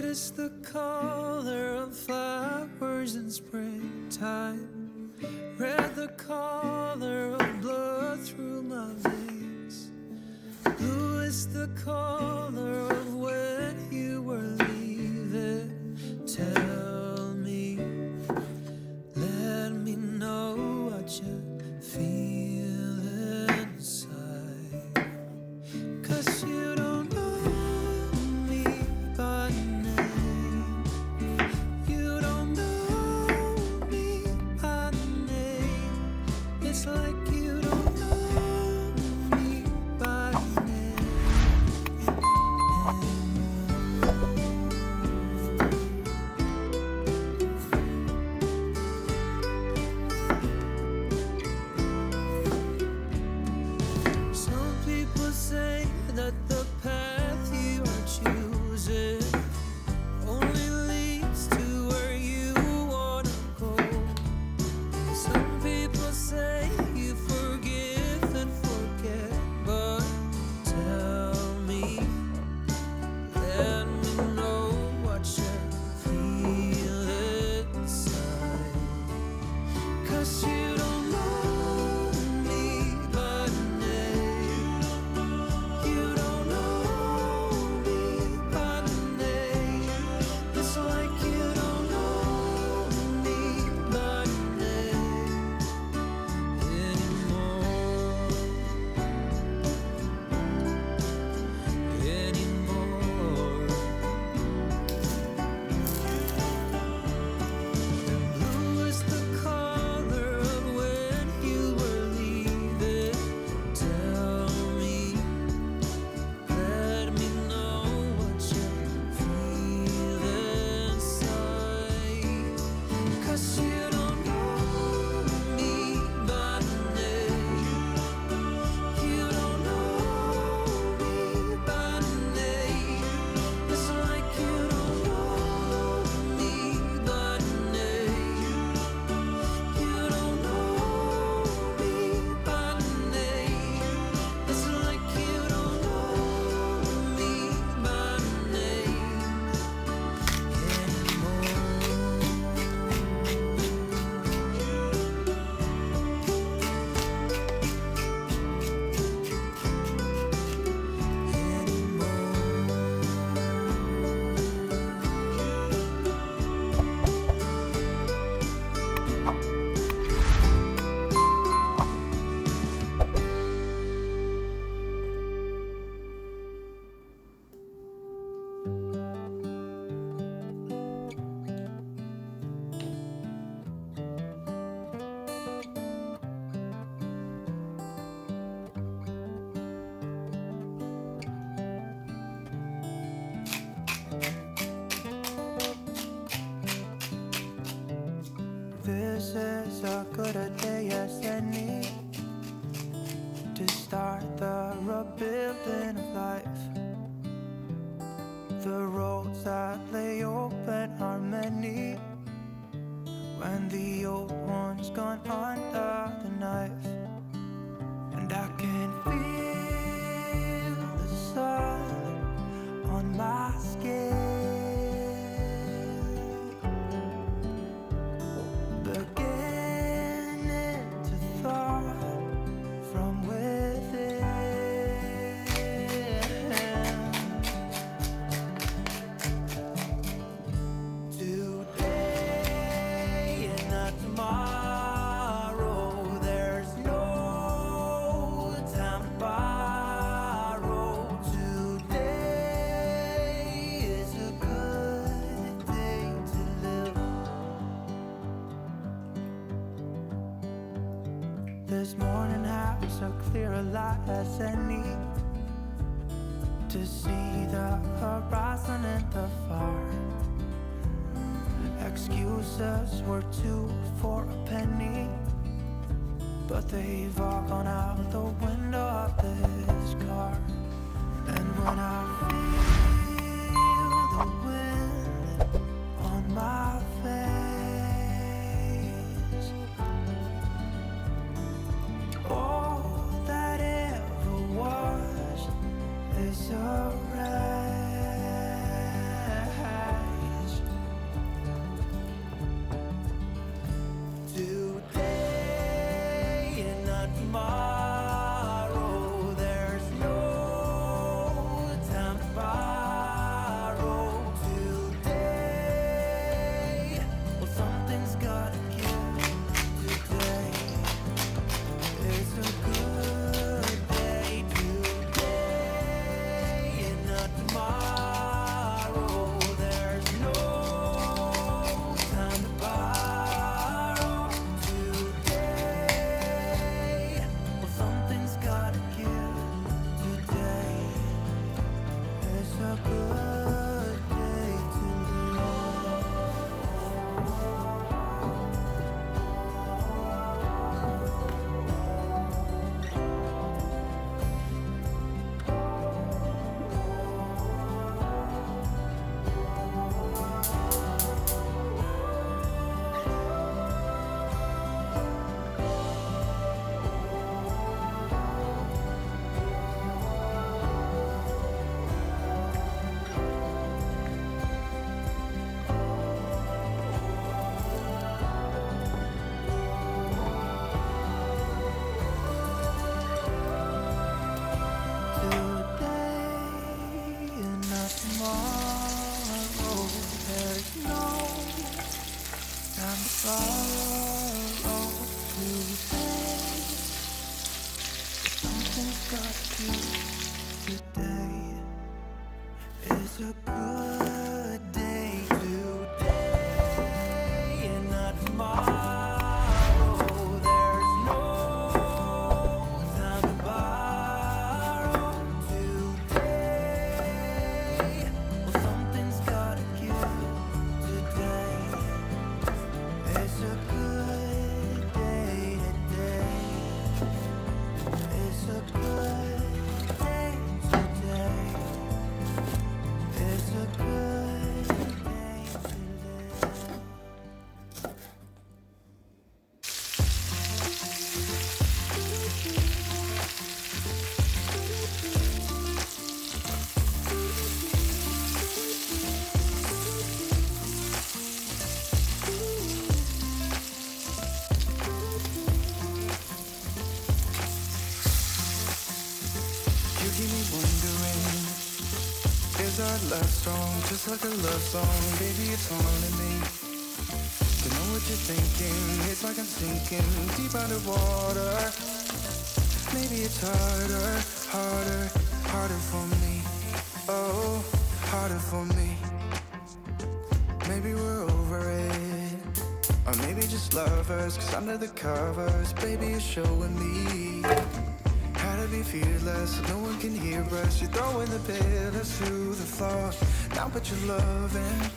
is the color of flowers in springtime. Red, the color of blood through my veins. Blue is the color of when you were leaving. Tell me, let me know what you feel inside. 'Cause you don't know me by name. You don't know me by name. It's like you don't know me by name anymore. Some people say that the path you are choosing only leads to where you wanna go. Some people say you forgive and forget, but tell me, let me know what you feel inside. 'Cause you don't know me by name. You don't know me by name. It's like you don't know me by name anymore. Blue is the color of when you were leaving. Tell me, let me know what you feel inside. 'Cause you don't know me by name. You don't know me by name. It's like you don't know me by name. You don't know me by name. It's like you don't know me by name This is as good a day as any to start the rebuilding of life. The roads that lay open are many when the old one's gone under the knife. And I can feel the sun on my skin, beginning to thaw from within. Today and not tomorrow, there's no time to borrow. Today is a good day to live. This morning has a clearer light as any to see the horizon in the far. Excuses were 2 for a penny, but they've all gone out the window of this car. And when I feel the wind on my face, all that ever was is a wreck. there's no time to borrow today. Something's got you today. It's a good day today and not tomorrow. There's no time to borrow today. Well, something's gotta give today. It's a good day today. It's a good day today. It's a good day today. You keep me wondering, is our love strong? Just like a love song, baby, it's haunting me. To know what you're thinking, it's like I'm sinking deep underwater. Maybe it's harder, harder for me. Oh, harder for me. Maybe we're over it, or maybe just lovers. 'Cause under the covers, baby, you're showing me how to be fearless, so no one can hear us. You're throwing the pillars to the floor. Now put your loving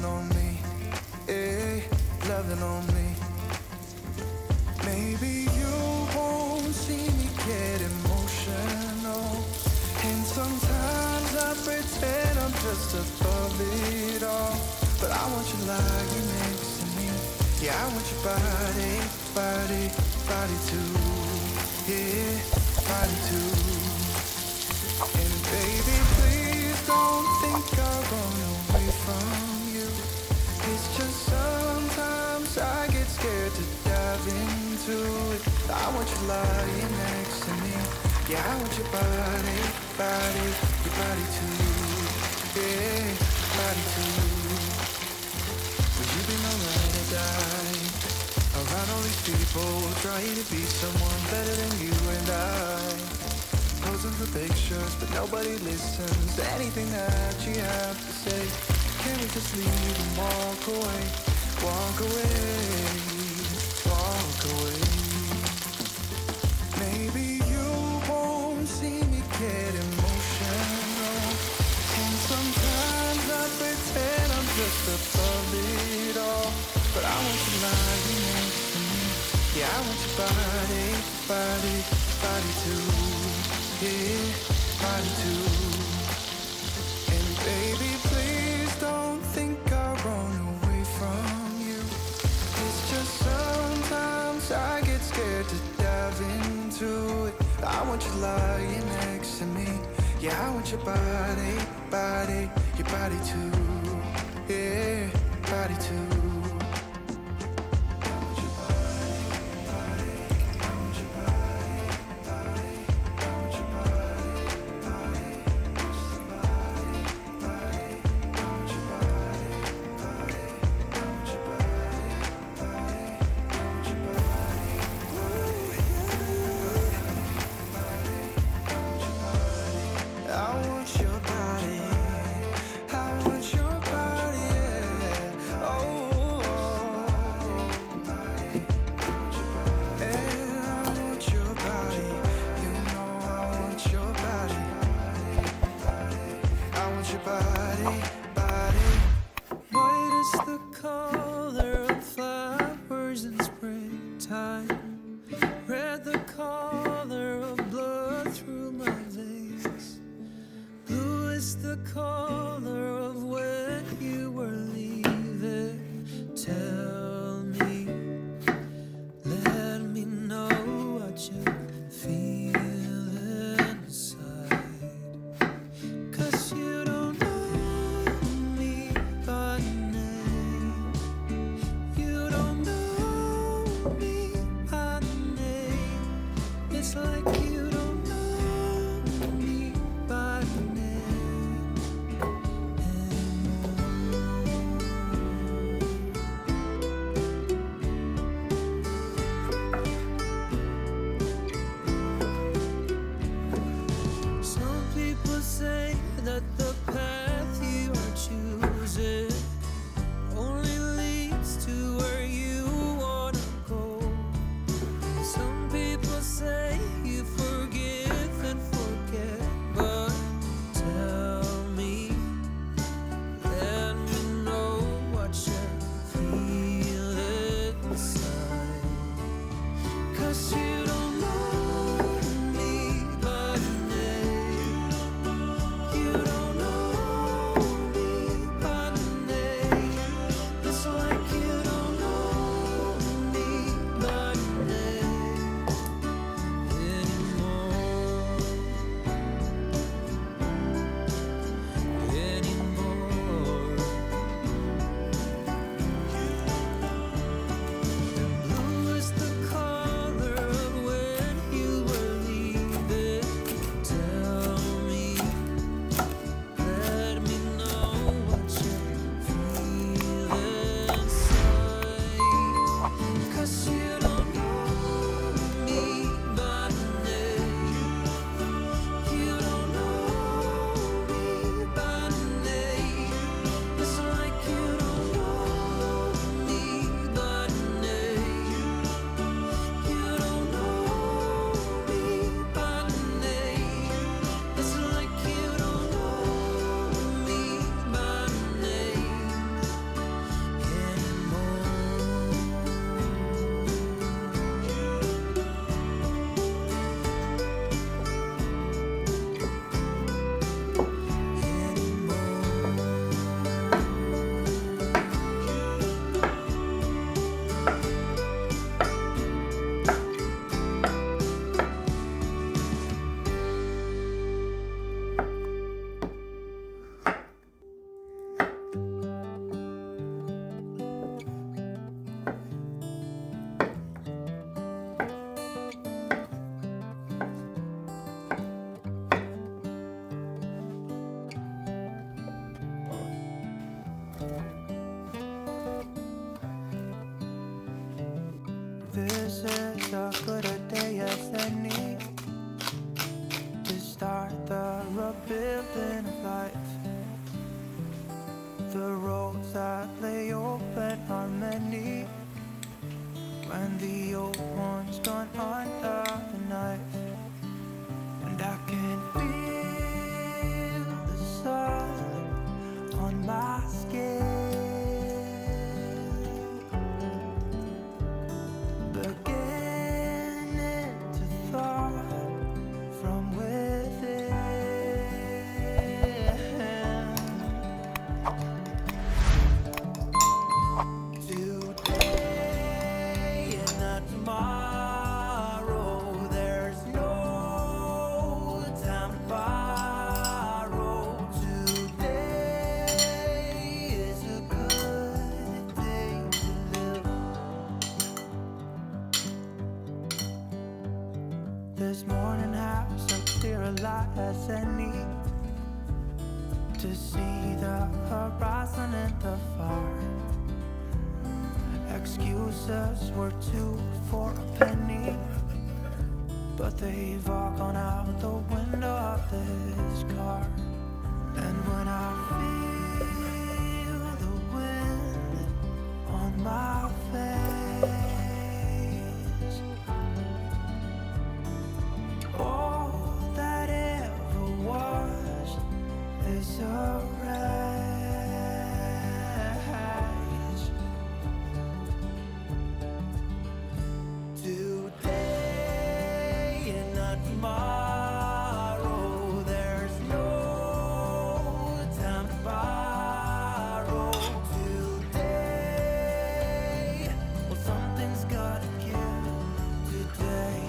on me. Eh, loving on me. Maybe you won't see me get emotional, and sometimes I pretend I'm just above it all. But I want you lying next to me. Yeah, I want your body too. Yeah, body too. And baby, please don't think I'll run away from you. It's just sometimes I get scared to dive into it. I want you lying next to me. Yeah, I want your body too. Yeah, body too. Would you be my ride or die? Around all these people trying to be someone better than you and I. Posing for pictures, but nobody listens to anything that you have to say. Can we just leave and walk away? Walk away, walk away. Maybe you won't see me get emotional, and sometimes I pretend I'm just above it all. But I want you lying next to me. Yeah, I want your body too. Yeah, body too. And baby, please don't think I'll run away from you. It's just sometimes I get scared to dive into it. I want you lying next to me. Yeah, I want your body too. Yeah, body too. White is the color of flowers in springtime. Red the color of blood through my veins. Blue is the color of when you were leaving. Tell me, let me know what you feel inside. 'Cause you don't know me by name. when the old one's gone under the knife, and I can feel the sun on my skin, beginning to thaw from within. Today and not tomorrow, there's no time to borrow. Today is a good day to live. This morning has so clear a light as any to see the horizon and the far. Excuses were two for a penny, but they've all gone out the window of this car. And when I feel the wind on my face, all that ever was is a wreck. Today and not tomorrow, there's no time to borrow. Today, well, something's gotta give. Today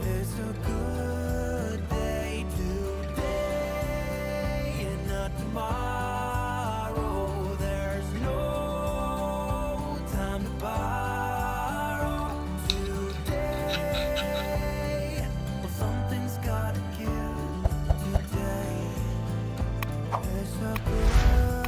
is a good day. Today and not tomorrow, there's no time to borrow. Today, well, something's gotta give. Today is a good